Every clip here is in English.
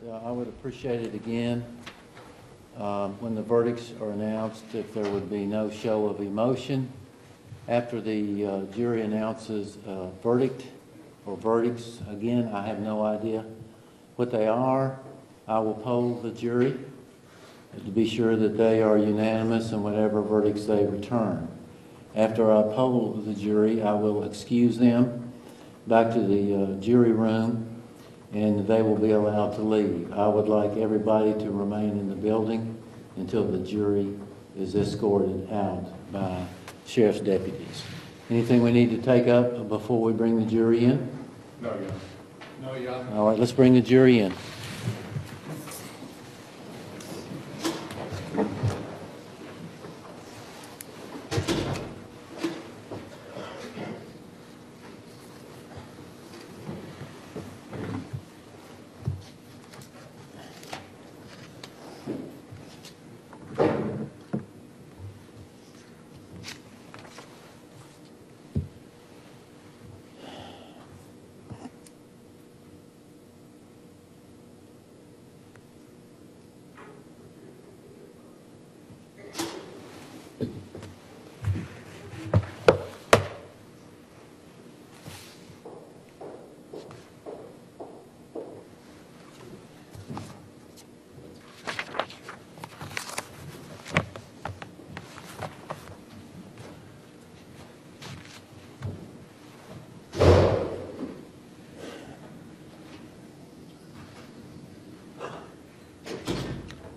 I would appreciate it again when the verdicts are announced, if there would be no show of emotion. After the jury announces a verdict or verdicts, again, I have no idea what they are. I will poll the jury to be sure that they are unanimous in whatever verdicts they return. After I poll the jury, I will excuse them back to the jury room, and they will be allowed to leave. I would like everybody to remain in the building until the jury is escorted out by sheriff's deputies. Anything we need to take up before we bring the jury in? No, Your Honor. No, Your Honor. All right, let's bring the jury in.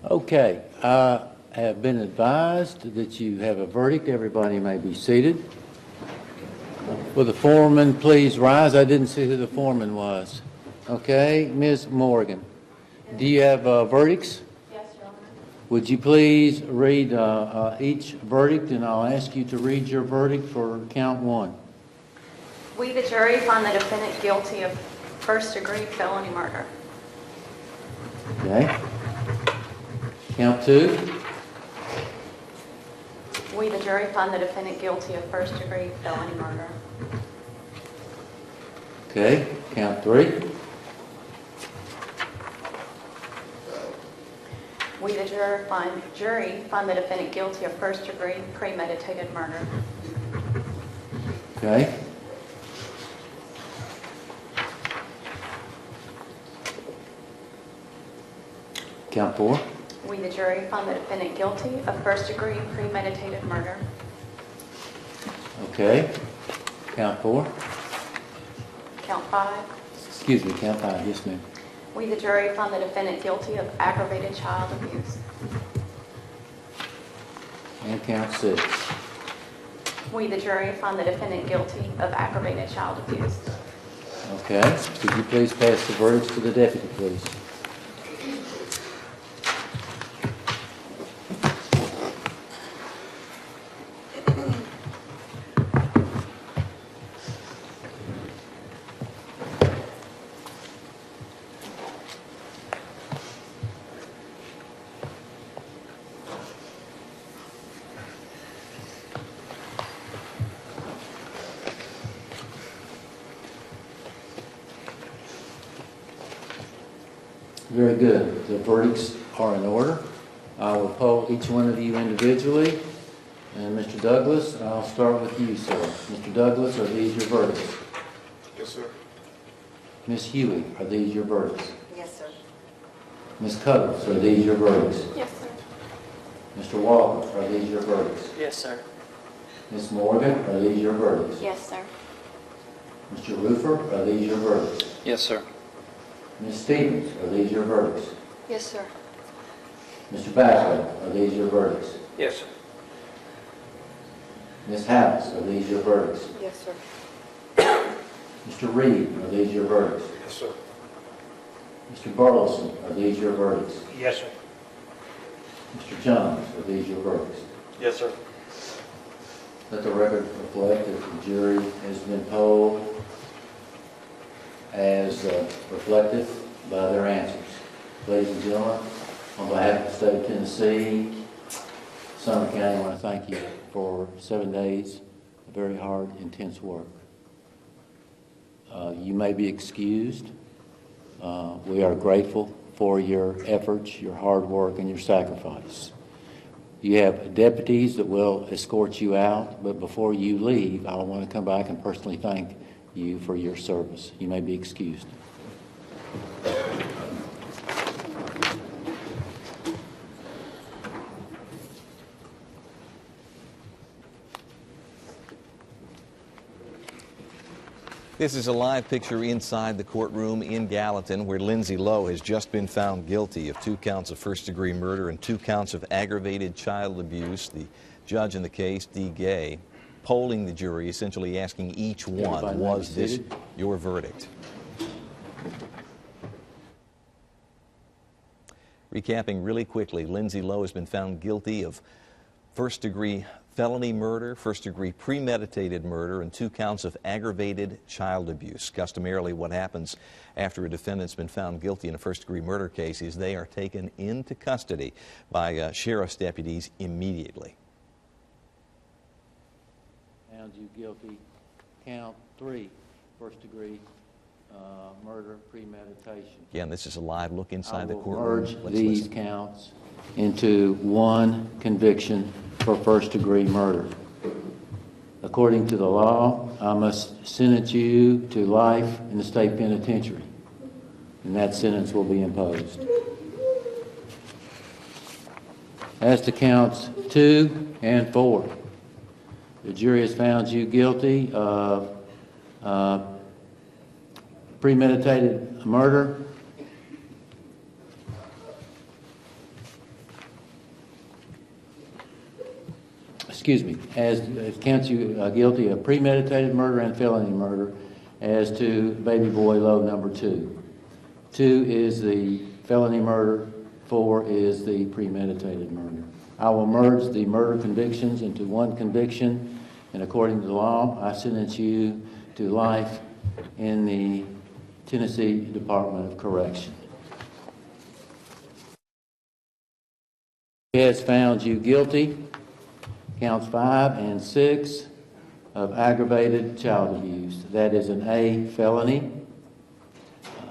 Okay, I have been advised that you have a verdict. Everybody may be seated. Will the foreman please rise? I didn't see who the foreman was. Okay, Ms. Morgan, do you have verdicts? Yes, Your Honor. Would you please read each verdict, and I'll ask you to read your verdict for count one. We, the jury, find the defendant guilty of first-degree felony murder. Okay. Count two. We, the jury, find the defendant guilty of first-degree felony murder. Okay. Count three. We, the jury, find the defendant guilty of first-degree premeditated murder. Okay. Count four. We, the jury, find the defendant guilty of first-degree premeditated murder. Okay. Count four. Count five. Excuse me, count five. Yes, ma'am. We, the jury, find the defendant guilty of aggravated child abuse. And count six. We, the jury, find the defendant guilty of aggravated child abuse. Okay. Could you please pass the verdicts to the deputy, please? Very good. The verdicts are in order. I will poll each one of you individually. And Mr. Douglas, I'll start with you, sir. Mr. Douglas, are these your verdicts? Yes, sir. Ms. Huey, are these your verdicts? Yes, sir. Ms. Cuddles, are these your verdicts? Yes, sir. Mr. Walker, are these your verdicts? Yes, sir. Ms. Morgan, are these your verdicts? Yes, sir. Mr. Roofer, are these your verdicts? Yes, sir. Ms. Stevens, are these your verdicts? Yes, sir. Mr. Backlund, are these your verdicts? Yes, sir. Ms. House, are these your verdicts? Yes, sir. Mr. Reed, are these your verdicts? Yes, sir. Mr. Burleson, are these your verdicts? Yes, sir. Mr. Jones, are these your verdicts? Yes, sir. Let the record reflect that the jury has been polled as reflected by their answers. Ladies and gentlemen, on behalf of the state of Tennessee, Sumner County, I want to thank you for 7 days of very hard, intense work. You may be excused. We are grateful for your efforts, your hard work, and your sacrifice. You have deputies that will escort you out, but before you leave, I want to come back and personally thank you for your service. You may be excused. This is a live picture inside the courtroom in Gallatin, where Lindsey Lowe has just been found guilty of 2 counts of first-degree murder and 2 counts of aggravated child abuse. The judge in the case, D. Gay, polling the jury, essentially asking each one, was this your verdict? Recapping really quickly, Lindsey Lowe has been found guilty of first-degree felony murder, first-degree premeditated murder, and 2 counts of aggravated child abuse. Customarily, what happens after a defendant's been found guilty in a first-degree murder case is they are taken into custody by sheriff's deputies immediately. Found you guilty, count 3, first-degree murder, premeditation. Again, this is a live look inside the I will courtroom. merge these counts into one conviction for first-degree murder. According to the law, I must sentence you to life in the state penitentiary, and that sentence will be imposed. As to counts 2 and 4, the jury has found you guilty of premeditated murder, as counts you guilty of premeditated murder and felony murder as to baby boy Lowe number 2. 2 is the felony murder, 4 is the premeditated murder. I will merge the murder convictions into one conviction, and according to the law, I sentence you to life in the Tennessee Department of Correction. He has found you guilty, counts 5 and 6, of aggravated child abuse. That is an A felony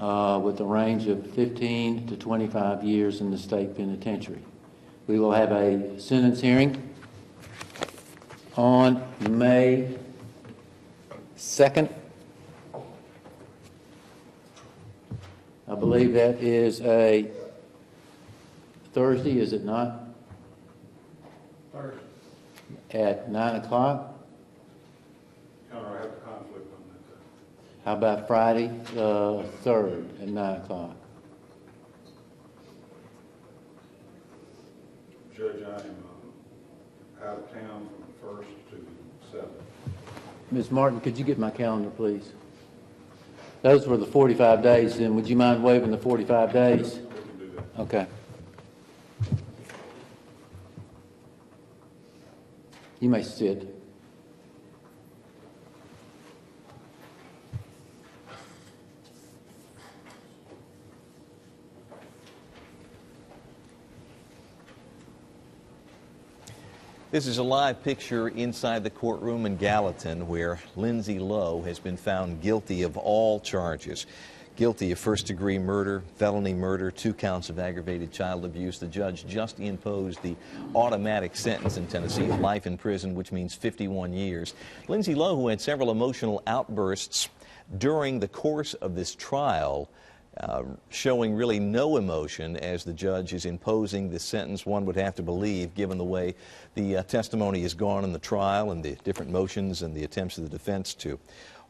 with a range of 15 to 25 years in the state penitentiary. We will have a sentence hearing on May 2nd. I believe that is a Thursday, is it not? Thursday. At 9 o'clock? Your Honor, I have a conflict on that day. How about Friday, 3rd at 9 o'clock? Judge, I am out of town from 1st to 7th. Ms. Martin, could you get my calendar, please? Those were the 45 days, then would you mind waiving the 45 days? We can do that. Okay. You may sit. This is a live picture inside the courtroom in Gallatin, where Lindsey Lowe has been found guilty of all charges. Guilty of first-degree murder, felony murder, 2 counts of aggravated child abuse. The judge just imposed the automatic sentence in Tennessee of life in prison, which means 51 years. Lindsey Lowe, who had several emotional outbursts during the course of this trial, showing really no emotion as the judge is imposing this sentence, one would have to believe, given the way the testimony has gone in the trial and the different motions and the attempts of the defense to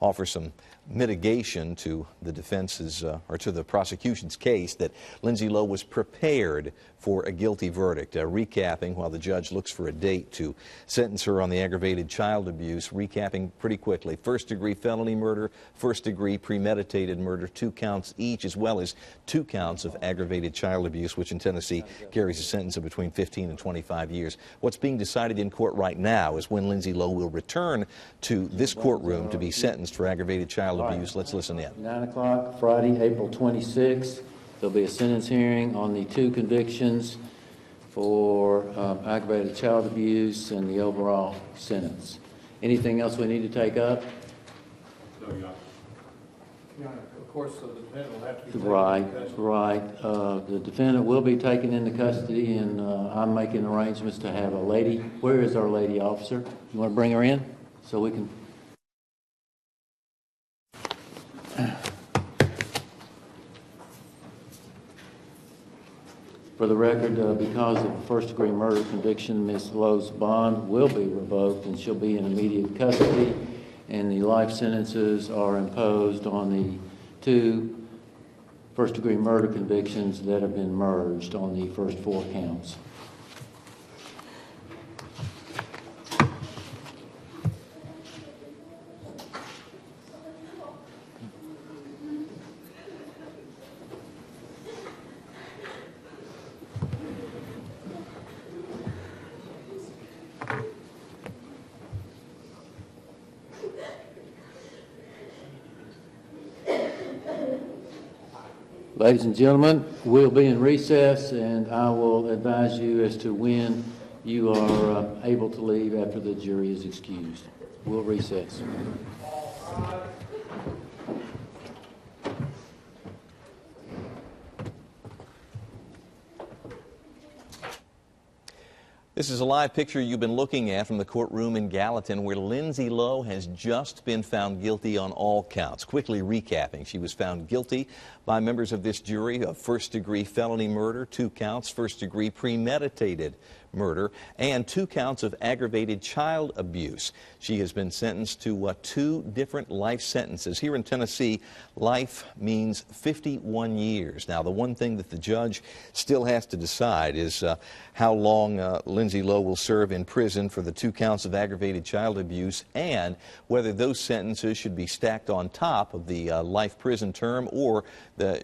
offer some mitigation to the defense's or to the prosecution's case, that Lindsey Lowe was prepared for a guilty verdict. Recapping, while the judge looks for a date to sentence her on the aggravated child abuse, recapping pretty quickly: first-degree felony murder, first-degree premeditated murder, 2 counts each, as well as 2 counts of aggravated child abuse, which in Tennessee carries a sentence of between 15 and 25 years. What's being decided in court right now is when Lindsey Lowe will return to this courtroom to be sentenced for aggravated child abuse. Let's listen in. 9 o'clock, Friday, April 26th. There'll be a sentence hearing on the 2 convictions for aggravated child abuse and the overall sentence. Anything else we need to take up? No, Your Honor. Your Honor, a course, so the defendant will have to be taken Right, into custody. right. The defendant will be taken into custody, and I'm making arrangements to have a lady. Where is our lady officer? You want to bring her in so we can... For the record, because of a first-degree murder conviction, Ms. Lowe's bond will be revoked, and she'll be in immediate custody, and the life sentences are imposed on the 2 first-degree murder convictions that have been merged on the first 4 counts. Ladies and gentlemen, we'll be in recess, and I will advise you as to when you are able to leave after the jury is excused. We'll recess. This is a live picture you've been looking at from the courtroom in Gallatin, where Lindsey Lowe has just been found guilty on all counts. Quickly recapping, she was found guilty by members of this jury of first-degree felony murder, 2 counts, first-degree premeditated murder, and 2 counts of aggravated child abuse. She has been sentenced to 2 different life sentences. Here in Tennessee, life means 51 years. Now, the one thing that the judge still has to decide is how long Lindsey Lowe will serve in prison for the 2 counts of aggravated child abuse, and whether those sentences should be stacked on top of the life prison term or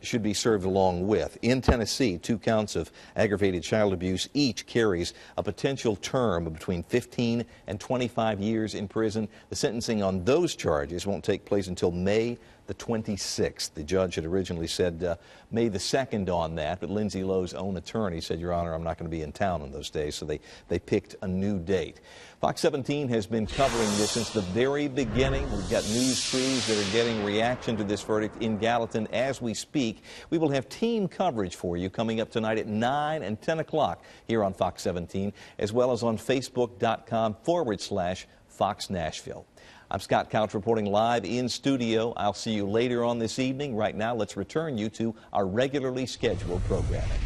should be served along with. In Tennessee, 2 counts of aggravated child abuse each carries a potential term of between 15 and 25 years in prison. The sentencing on those charges won't take place until May the 26th. The judge had originally said May the 2nd on that, but Lindsey Lowe's own attorney said, Your Honor, I'm not going to be in town on those days, so they picked a new date. Fox 17 has been covering this since the very beginning. We've got news crews that are getting reaction to this verdict in Gallatin as we speak. We will have team coverage for you coming up tonight at 9 and 10 o'clock here on Fox 17, as well as on Facebook.com/Fox Nashville. I'm Scott Couch reporting live in studio. I'll see you later on this evening. Right now, let's return you to our regularly scheduled programming.